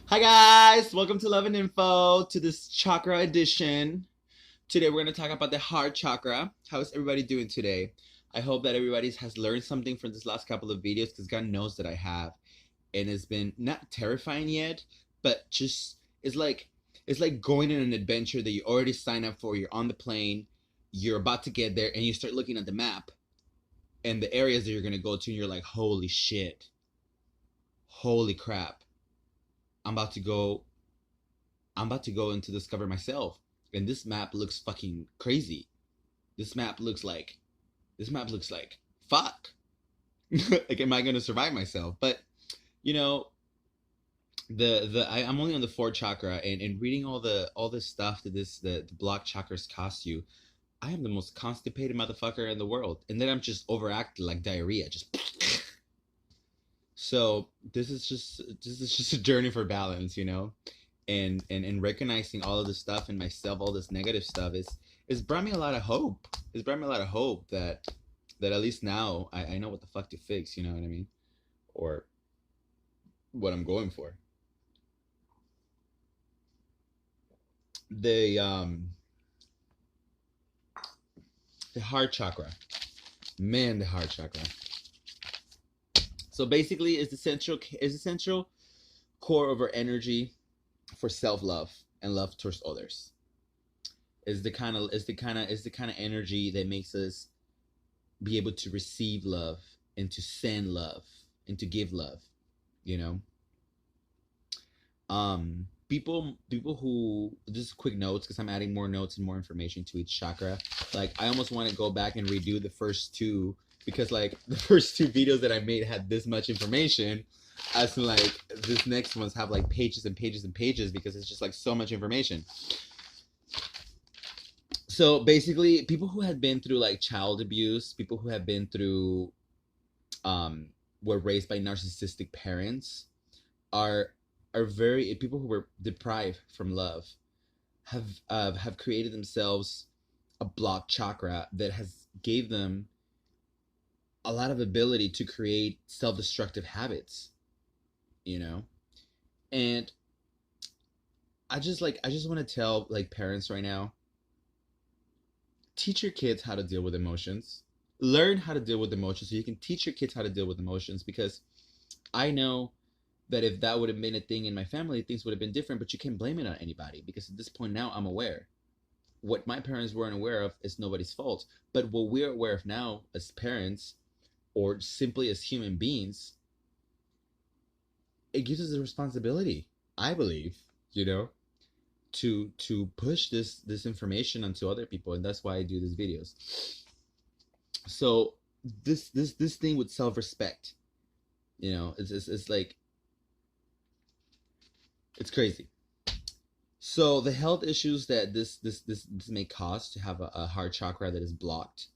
Hi guys, welcome to Love and Info to this chakra edition. Today we're going to talk about the heart chakra. How is everybody doing today? I hope that everybody has learned something from this last couple of videos because God knows that I have. And it's been not terrifying yet, but just it's like going on an adventure that you already signed up for. You're on the plane, you're about to get there and you start looking at the map and the areas that you're going to go to and you're like, "Holy shit. Holy crap. I'm about to go I'm about to go and to discover myself. And this map looks fucking crazy. This map looks like this map looks like fuck. Like, am I gonna survive myself? But you know, I'm only on the fourth chakra, and reading all this stuff that the block chakras cost you. I am the most constipated motherfucker in the world, and then I'm just overacted like diarrhea. Just so this is just a journey for balance. And recognizing all of this stuff in myself, all this negative stuff is brought me a lot of hope. It's brought me a lot of hope that at least now I know what the fuck to fix, you know what I mean? Or what I'm going for. The the heart chakra. Man, the heart chakra. So basically is essential core of our energy for self-love and love towards others. Is the kind of energy that makes us be able to receive love and to send love and to give love, you know. People who, just quick notes because I'm adding more notes and more information to each chakra. Like, I almost want to go back and redo the first two because like the first two videos that I made had this much information, as in like this next ones have like pages and pages and pages because it's just like so much information. So basically, people who have been through like child abuse, people who have been through um were raised by narcissistic parents, are very people who were deprived from love have created themselves a block chakra that has gave them a lot of ability to create self-destructive habits, you know. And I just want to tell like parents right now, teach your kids how to deal with emotions. Learn how to deal with emotions so you can teach your kids how to deal with emotions, because I know that if that would have been a thing in my family, things would have been different, but you can't blame it on anybody because at this point now I'm aware. What my parents weren't aware of is nobody's fault. But what we're aware of now as parents, or simply as human beings, it gives us a responsibility, I believe, you know, to push this information onto other people, and that's why I do these videos. So this thing with self-respect, it's like it's crazy. So the health issues that this may cause to have a heart chakra that is blocked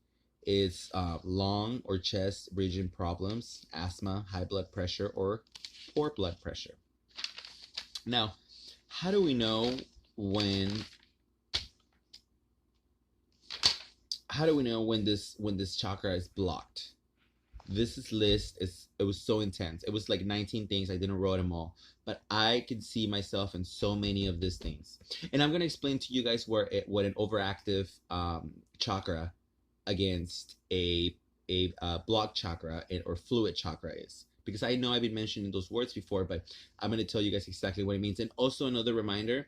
is lung or chest region problems, asthma, high blood pressure, or poor blood pressure. Now, how do we know when this chakra is blocked? This list it was so intense. It was like 19 things. I didn't write them all, but I could see myself in so many of these things. And I'm gonna explain to you guys what an overactive chakra against a block chakra or fluid chakra is. Because I know I've been mentioning those words before, but I'm gonna tell you guys exactly what it means. And also another reminder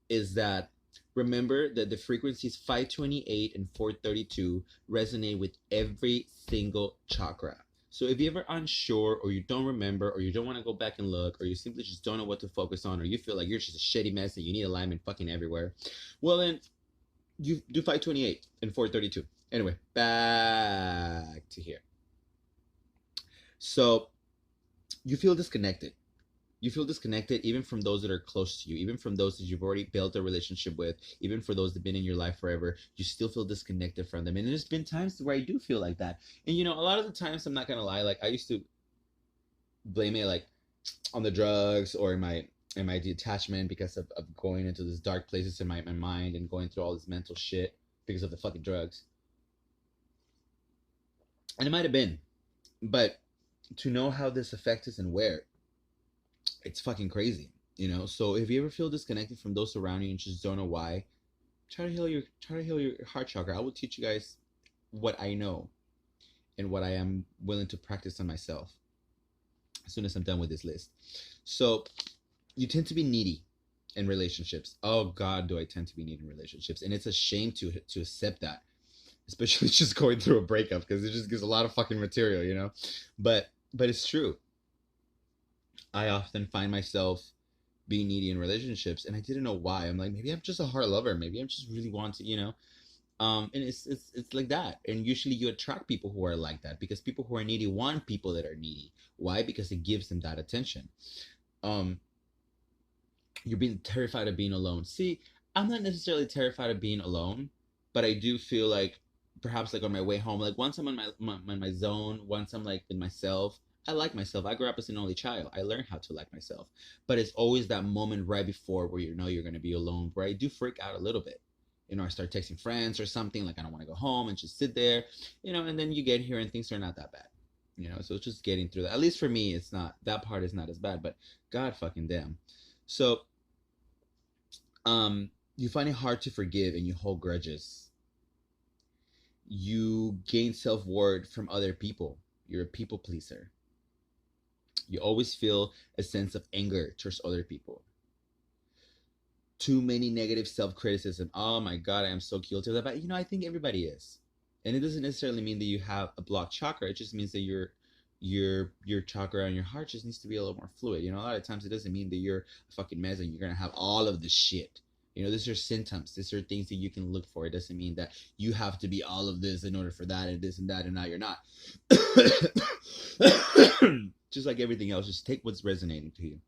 is that remember that the frequencies 528 and 432 resonate with every single chakra. So if you're ever unsure, or you don't remember, or you don't want to go back and look, or you simply just don't know what to focus on, or you feel like you're just a shitty mess and you need alignment fucking everywhere, well then you do 528 and 432. Anyway, back to here. So you feel disconnected. You feel disconnected even from those that are close to you, even from those that you've already built a relationship with, even for those that have been in your life forever. You still feel disconnected from them. And there's been times where I do feel like that. And a lot of the times, I'm not gonna lie, like I used to blame it like on the drugs or in my detachment because of going into these dark places in my mind and going through all this mental shit because of the fucking drugs. And it might have been. But to know how this affects us and where, it's fucking crazy. So if you ever feel disconnected from those around you and just don't know why, try to heal your heart chakra. I will teach you guys what I know and what I am willing to practice on myself as soon as I'm done with this list. So you tend to be needy in relationships. Oh God, do I tend to be needy in relationships? And it's a shame to accept that, especially just going through a breakup, because it just gives a lot of fucking material. But it's true. I often find myself being needy in relationships, and I didn't know why. I'm like, maybe I'm just a hard lover. Maybe I'm just really want to. And it's like that. And usually you attract people who are like that, because people who are needy want people that are needy. Why? Because it gives them that attention. Um, you're being terrified of being alone. See, I'm not necessarily terrified of being alone, but I do feel like perhaps like on my way home, like once I'm in my zone, once I'm like with myself, I like myself. I grew up as an only child. I learned how to like myself. But it's always that moment right before where you know you're going to be alone, where I do freak out a little bit. I start texting friends or something, like I don't want to go home and just sit there, and then you get here and things are not that bad. So it's just getting through that. At least for me, it's not, that part is not as bad, but God fucking damn. So you find it hard to forgive and you hold grudges. You gain self-worth from other people. You're a people pleaser. You always feel a sense of anger towards other people. Too many negative self-criticism. Oh my God, I am so guilty of that. But I think everybody is. And it doesn't necessarily mean that you have a blocked chakra. It just means that your chakra and your heart just needs to be a little more fluid. A lot of times it doesn't mean that you're a fucking mess and you're gonna have all of this shit. These are symptoms. These are things that you can look for. It doesn't mean that you have to be all of this in order for that and this and that, and now you're not. Just like everything else, just take what's resonating to you.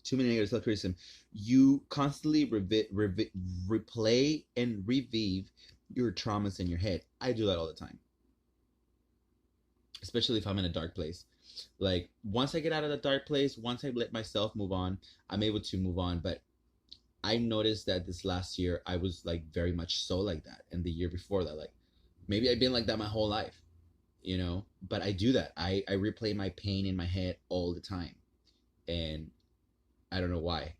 Too many negative self-criticism. You constantly replay and revive your traumas in your head. I do that all the time, especially if I'm in a dark place. Like, once I get out of the dark place, once I let myself move on, I'm able to move on. But I noticed that this last year, I was like very much so like that. And the year before that, like, maybe I've been like that my whole life, but I do that. I replay my pain in my head all the time. And I don't know why,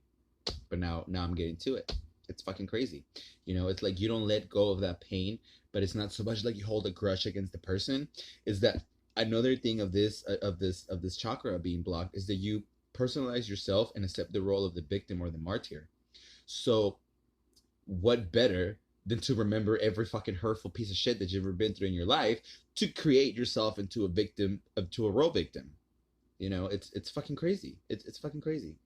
but now I'm getting to it. It's fucking crazy. It's like you don't let go of that pain, but it's not so much like you hold a grudge against the person. Is that another thing of this chakra being blocked, is that you personalize yourself and accept the role of the victim or the martyr. So what better than to remember every fucking hurtful piece of shit that you've ever been through in your life to create yourself into a victim, to a role victim. It's fucking crazy. It's fucking crazy.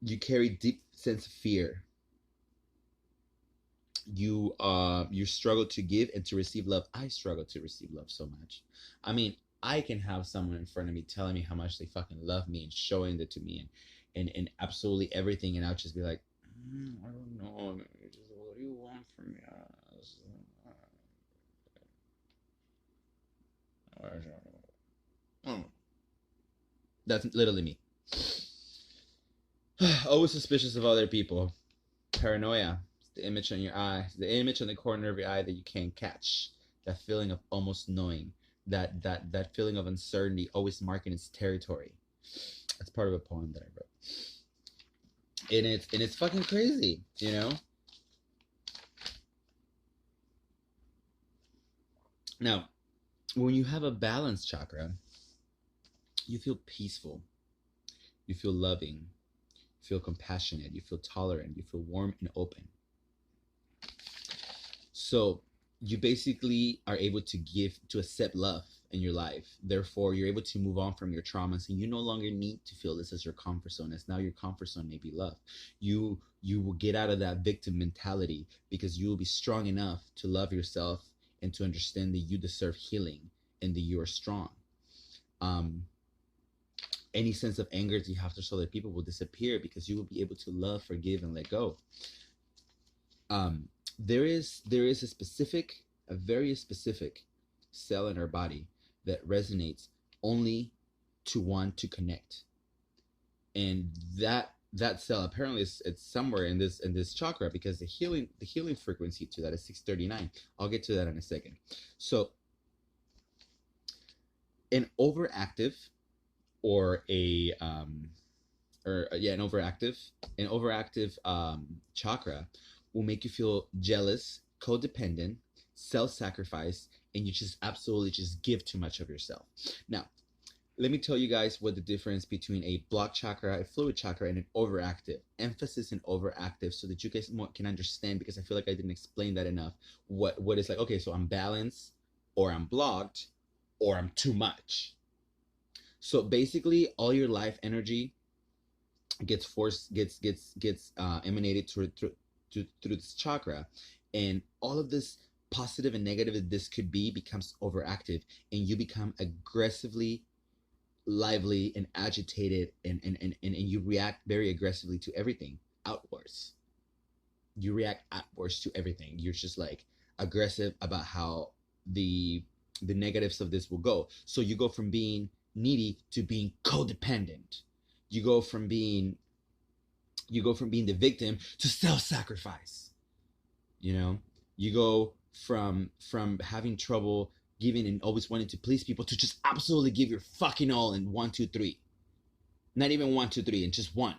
You carry deep sense of fear. You struggle to give and to receive love. I struggle to receive love so much. I mean, I can have someone in front of me telling me how much they fucking love me and showing it to me and absolutely everything, and I'll just be like, I don't know, what do you want from me? That's literally me. Always suspicious of other people. Paranoia. It's the image on your eye. It's the image on the corner of your eye that you can't catch. That feeling of almost knowing. That feeling of uncertainty, always marking its territory. That's part of a poem that I wrote. And it's fucking crazy, Now, when you have a balanced chakra, you feel peaceful. You feel loving. You feel compassionate. You feel tolerant. You feel warm and open. So you basically are able to accept love in your life. Therefore, you're able to move on from your traumas, and you no longer need to feel this as your comfort zone, as now your comfort zone may be love. You will get out of that victim mentality, because you will be strong enough to love yourself and to understand that you deserve healing and that you are strong. Any sense of anger that you have towards other people will disappear, because you will be able to love, forgive, and let go. There is a very specific cell in our body that resonates only to want to connect, and that cell apparently it's somewhere in this chakra, because the healing frequency to that is 639. I'll get to that in a second. So An overactive or a an overactive chakra will make you feel jealous, codependent, self-sacrifice, and you just absolutely just give too much of yourself. Now, let me tell you guys what the difference between a blocked chakra, a fluid chakra, and an overactive. Emphasis in overactive so that you guys can understand, because I feel like I didn't explain that enough. What is like, okay, so I'm balanced, or I'm blocked, or I'm too much. So basically, all your life energy gets forced, gets emanated through this chakra, and all of this positive and negative that this could be becomes overactive, and you become aggressively lively and agitated, and you react very aggressively to everything outwards. You react outwards to everything. You're just like aggressive about how the negatives of this will go. So you go from being needy to being codependent. You go from being the victim to self-sacrifice. You know, you go from having trouble giving and always wanting to please people to just absolutely give your fucking all in 1, 2, 3. Not even 1, 2, 3, and just one.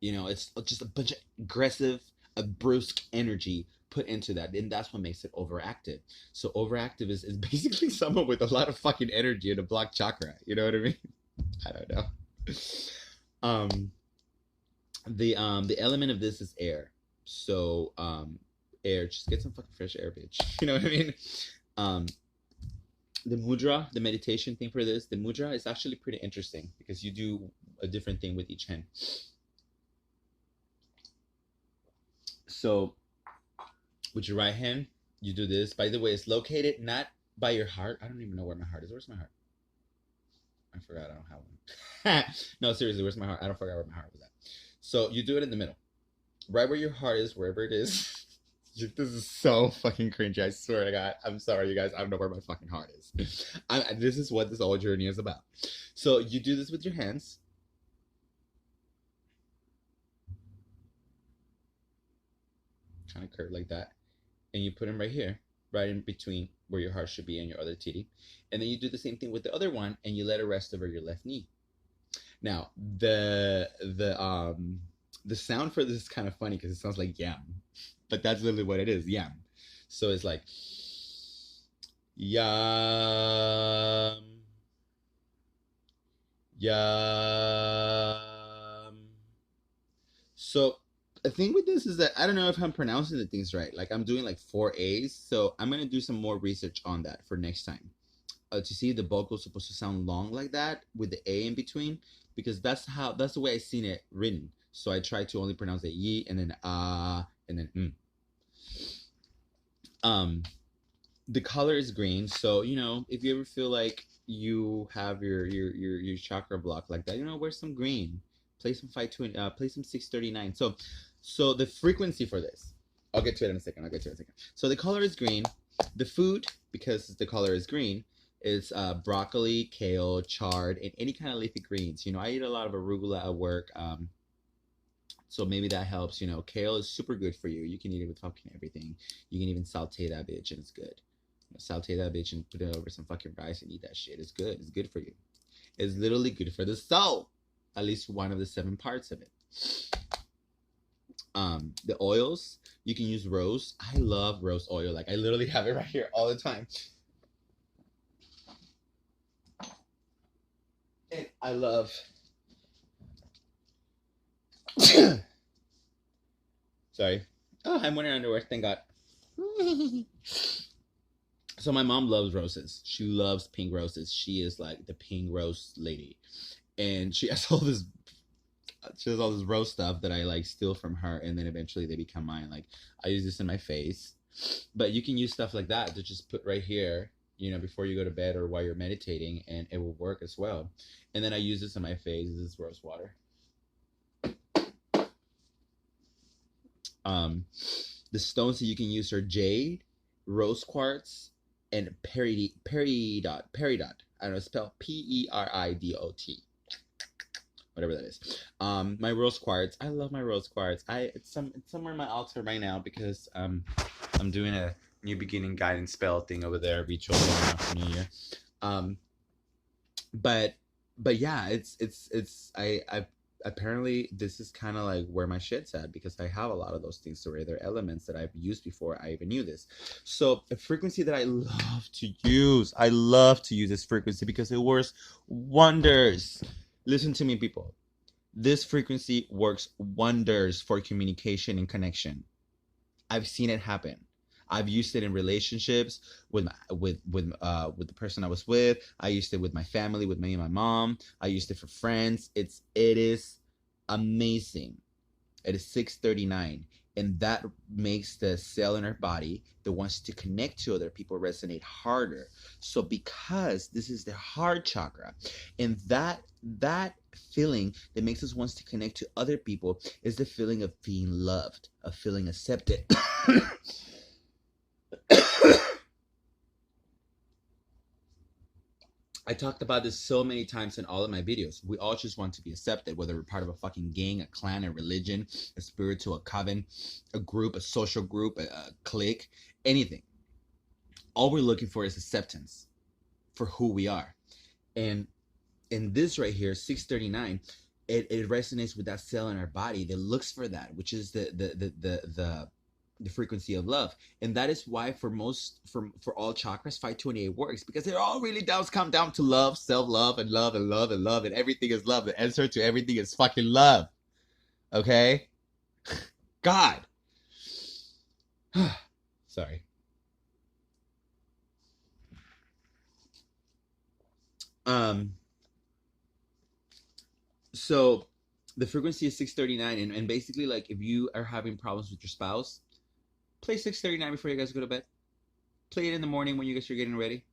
You know, it's just a bunch of aggressive, a brusque energy put into that, and that's what makes it overactive. So overactive is basically someone with a lot of fucking energy in a blocked chakra. You know what I mean? I don't know. The element of this is air. So air, just get some fucking fresh air, bitch. You know what I mean? The mudra, the meditation thing for this, the mudra is actually pretty interesting because you do a different thing with each hand. So with your right hand, you do this. By the way, it's located not by your heart. I don't even know where my heart is. Where's my heart? I forgot. I don't have one. No, seriously, where's my heart? I don't forget where my heart was at. So you do it in the middle, right where your heart is, wherever it is. This is so fucking cringy. I swear to God. I'm sorry, you guys. I don't know where my fucking heart is. This is what this whole journey is about. So you do this with your hands. Kind of curved like that. And you put them right here, right in between where your heart should be and your other titty. And then you do the same thing with the other one, and you let it rest over your left knee. Now, the sound for this is kind of funny because it sounds like yam. But that's literally what it is, yam. So it's like yam, yam. So the thing with this is that I don't know if I'm pronouncing the things right. Like I'm doing like 4 A's, so I'm gonna do some more research on that for next time. To see the vocal supposed to sound long like that with the A in between, because that's the way I seen it written. So I try to only pronounce it ye and then and then the color is green. So you know, if you ever feel like you have your chakra block like that, you know, wear some green, play some 520, play some 639. So the frequency for this, I'll get to it in a second. So the color is green. The food, because the color is green, is broccoli, kale, chard, and any kind of leafy greens. You know, I eat a lot of arugula at work. So maybe that helps. You know, kale is super good for you. You can eat it with fucking everything. You can even saute that bitch and it's good. You know, saute that bitch and put it over some fucking rice and eat that shit. It's good. It's good for you. It's literally good for the soul. At least one of the 7 parts of it. The oils, you can use rose. I love rose oil. Like I literally have it right here all the time. And I love sorry. Oh, I'm wearing underwear, thank God. So my mom loves roses. She loves pink roses. She is like the pink rose lady. And she has all this rose stuff that I like steal from her, and then eventually they become mine. Like I use this in my face. But you can use stuff like that to just put right here, you know, before you go to bed or while you're meditating, and it will work as well. And then I use this in my face. This is rose water. The stones that you can use are jade, rose quartz, and peridot. I don't know, spell Peridot. Whatever that is. My rose quartz. I love my rose quartz. It's somewhere in my altar right now because I'm doing a new beginning guidance spell thing over there, ritual for New Year. but yeah, I apparently this is kind of like where my shit's at, because I have a lot of those things to where they're elements that I've used before I even knew this. So a frequency that I love to use this frequency because it works wonders. Listen to me, people. This frequency works wonders for communication and connection. I've seen it happen. I've used it in relationships with with the person I was with. I used it with my family, with me and my mom. I used it for friends. It is amazing. It is 639, and that makes the cell in our body that wants to connect to other people resonate harder. So because this is the heart chakra, and that feeling that makes us want to connect to other people is the feeling of being loved, of feeling accepted. I talked about this so many times in all of my videos. We all just want to be accepted, whether we're part of a fucking gang, a clan, a religion, a spiritual, a coven, a group, a social group, a clique, anything. All we're looking for is acceptance for who we are. And in this right here, 639, it resonates with that cell in our body that looks for that, which is the frequency of love. And that is why for all chakras 528 works, because it all really does come down to love, self-love, and love and love and love, and everything is love. The answer to everything is fucking love. Okay? God. Sorry. um so the frequency is 639, and basically, like, if you are having problems with your spouse, play 639 before you guys go to bed. Play it in the morning when you guys are getting ready.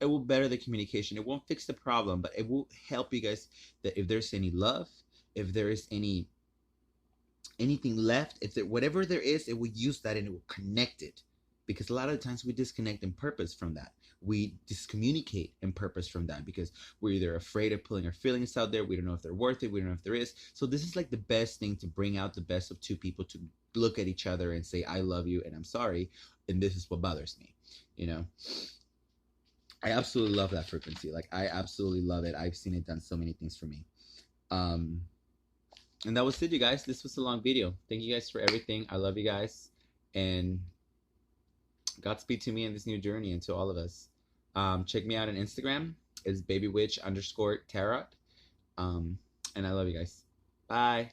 It will better the communication. It won't fix the problem, but it will help you guys, that if there's any love, if there is anything left, if there, whatever there is, it will use that and it will connect it. Because a lot of times we disconnect in purpose from that. We discommunicate in purpose from that because we're either afraid of pulling our feelings out there. We don't know if they're worth it. We don't know if there is. So this is like the best thing to bring out the best of two people, to look at each other and say, I love you and I'm sorry. And this is what bothers me. You know, I absolutely love that frequency. Like, I absolutely love it. I've seen it done so many things for me. Um, and that was it, you guys. This was a long video. Thank you guys for everything. I love you guys. And Godspeed to me in this new journey, and to all of us. Check me out on Instagram. It's babywitch_tarot. And I love you guys. Bye.